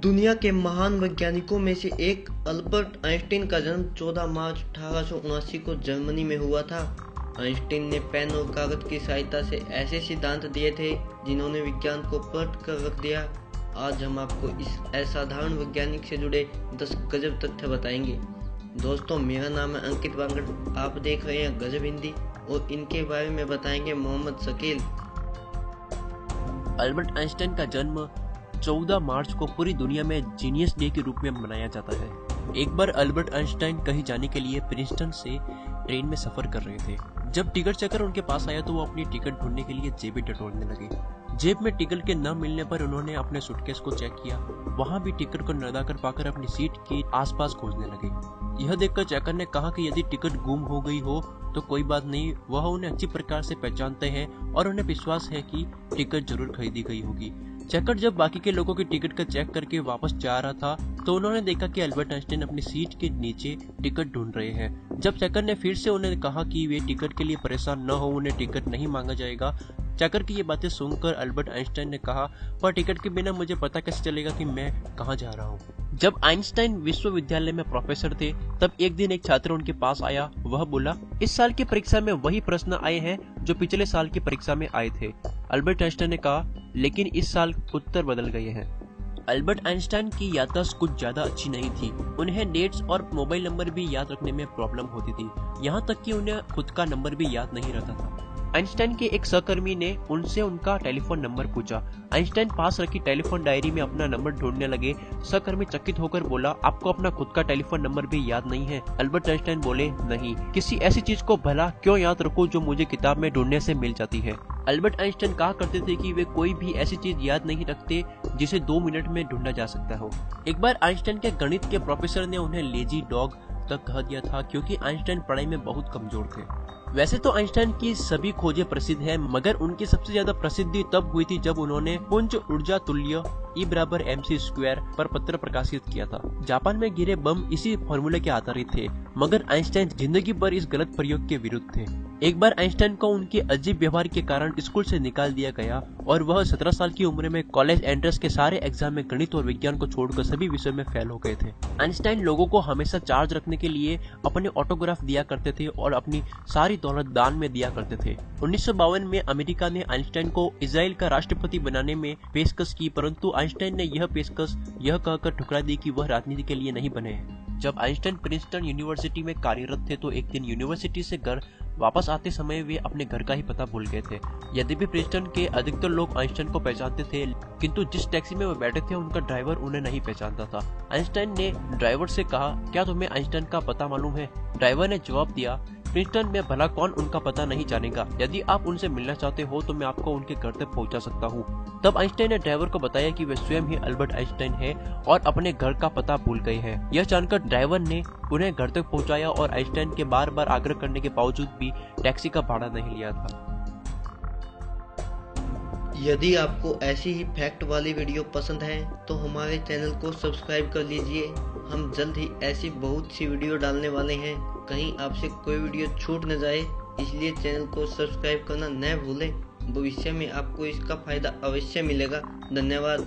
दुनिया के महान वैज्ञानिकों में से एक अल्बर्ट आइंस्टीन का जन्म 14 मार्च 1879 को जर्मनी में हुआ था। आइंस्टीन ने पेन और कागज की सहायता से ऐसे सिद्धांत दिए थे जिन्होंने विज्ञान को पलट कर रख दिया। आज हम आपको इस असाधारण वैज्ञानिक से जुड़े 10 गजब तथ्य बताएंगे। दोस्तों, मेरा नाम है अंकित वांगड़, आप देख रहे हैं गजब हिंदी और इनके बारे में बताएंगे मोहम्मद शकील। अल्बर्ट आइंस्टाइन का जन्म 14 मार्च को पूरी दुनिया में जीनियस डे के रूप में मनाया जाता है। एक बार अल्बर्ट आइंस्टाइन कहीं जाने के लिए प्रिंसटन से ट्रेन में सफर कर रहे थे। जब टिकट चेकर उनके पास आया तो वो अपनी टिकट ढूंढने के लिए जेबें टटोलने लगे। जेब में टिकट के न मिलने पर उन्होंने अपने सूटकेस को चेक किया। वहां भी टिकट को न कर पाकर अपनी सीट के आसपास खोजने लगे। यह देखकर चेकर ने कहा कि यदि टिकट गुम हो गई हो तो कोई बात नहीं, वह उन्हें अच्छी प्रकार से पहचानते हैं और उन्हें विश्वास है कि टिकट जरूर खरीदी गई होगी। चेकर जब बाकी के लोगों की टिकट का चेक करके वापस जा रहा था तो उन्होंने देखा कि अल्बर्ट आइंस्टाइन अपनी सीट के नीचे टिकट ढूंढ रहे हैं। जब चेकर ने फिर से उन्हें कहा कि वे टिकट के लिए परेशान न हो, उन्हें टिकट नहीं मांगा जाएगा। चेकर की ये बातें सुनकर अल्बर्ट आइंस्टाइन ने कहा, पर टिकट के बिना मुझे पता कैसे चलेगा कि मैं कहाँ जा रहा हूँ। जब आइंस्टाइन विश्वविद्यालय में प्रोफेसर थे तब एक दिन एक छात्र उनके पास आया। वह बोला, इस साल की परीक्षा में वही प्रश्न आए हैं जो पिछले साल की परीक्षा में आए थे। अल्बर्ट आइंस्टाइन ने कहा, लेकिन इस साल उत्तर बदल गए हैं। अल्बर्ट आइंस्टाइन की याददाश्त कुछ ज्यादा अच्छी नहीं थी। उन्हें डेट्स और मोबाइल नंबर भी याद रखने में प्रॉब्लम होती थी। यहाँ तक कि उन्हें खुद का नंबर भी याद नहीं रहता था। आइंस्टाइन के एक सहकर्मी ने उनसे उनका टेलीफोन नंबर पूछा। आइंस्टाइन पास रखी टेलीफोन डायरी में अपना नंबर ढूंढने लगे। सहकर्मी चकित होकर बोला, आपको अपना खुद का टेलीफोन नंबर भी याद नहीं है? अल्बर्ट आइंस्टाइन बोले, नहीं, किसी ऐसी चीज को भला क्यों याद रखूं जो मुझे किताब में ढूंढने से मिल जाती है। अल्बर्ट आइंस्टाइन कहा करते थे कि वे कोई भी ऐसी चीज याद नहीं रखते जिसे 2 मिनट में ढूंढा जा सकता हो। एक बार आइंस्टाइन के गणित के प्रोफेसर ने उन्हें लेजी डॉग तक कह दिया था क्योंकि आइंस्टाइन पढ़ाई में बहुत कमजोर थे। वैसे तो आइंस्टाइन की सभी खोजें प्रसिद्ध हैं, मगर उनकी सबसे ज्यादा प्रसिद्धि तब हुई थी जब उन्होंने पुंज ऊर्जा तुल्य E=mc² पर पत्र प्रकाशित किया था। जापान में गिरे बम इसी फॉर्मूले के आधारित थे, मगर आइंस्टाइन जिंदगी भर इस गलत प्रयोग के विरुद्ध थे। एक बार आइंस्टाइन को उनके अजीब व्यवहार के कारण स्कूल से निकाल दिया गया और वह 17 साल की उम्र में कॉलेज एंट्रेंस के सारे एग्जाम में गणित और विज्ञान को छोड़कर सभी विषयों में फेल हो गए थे। आइंस्टाइन लोगों को हमेशा चार्ज रखने के लिए अपने ऑटोग्राफ दिया करते थे और अपनी सारी दौलत दान में दिया करते थे। 1952 में अमेरिका ने आइंस्टाइन को इजराइल का राष्ट्रपति बनाने में पेशकश की, परंतु आइंस्टाइन ने यह पेशकश यह कहकर ठुकरा दी कि वह राजनीति के लिए नहीं बने हैं। जब आइंस्टाइन प्रिंसटन यूनिवर्सिटी में कार्यरत थे तो एक दिन यूनिवर्सिटी से घर वापस आते समय वे अपने घर का ही पता भूल गए थे। यद्यपि प्रिंसटन के अधिकतर लोग आइंस्टाइन को पहचानते थे, किंतु जिस टैक्सी में वे बैठे थे उनका ड्राइवर उन्हें नहीं पहचानता था। आइंस्टाइन ने ड्राइवर से कहा, क्या तुम्हें आइंस्टाइन का पता मालूम है? ड्राइवर ने जवाब दिया, प्रिंसटन में भला कौन उनका पता नहीं जानेगा। यदि आप उनसे मिलना चाहते हो तो मैं आपको उनके घर तक पहुंचा सकता हूं। तब आइंस्टाइन ने ड्राइवर को बताया कि वे स्वयं ही अल्बर्ट आइंस्टाइन हैं और अपने घर का पता भूल गए हैं। यह जानकर ड्राइवर ने उन्हें घर तक पहुंचाया और आइंस्टाइन के बार बार आग्रह करने के बावजूद भी टैक्सी का भाड़ा नहीं लिया था। यदि आपको ऐसी ही फैक्ट वाली वीडियो पसंद है तो हमारे चैनल को सब्सक्राइब कर लीजिए। हम जल्द ही ऐसी बहुत सी वीडियो डालने वाले हैं, कहीं आपसे कोई वीडियो छूट न जाए, इसलिए चैनल को सब्सक्राइब करना न भूलें। भविष्य में आपको इसका फायदा अवश्य मिलेगा। धन्यवाद।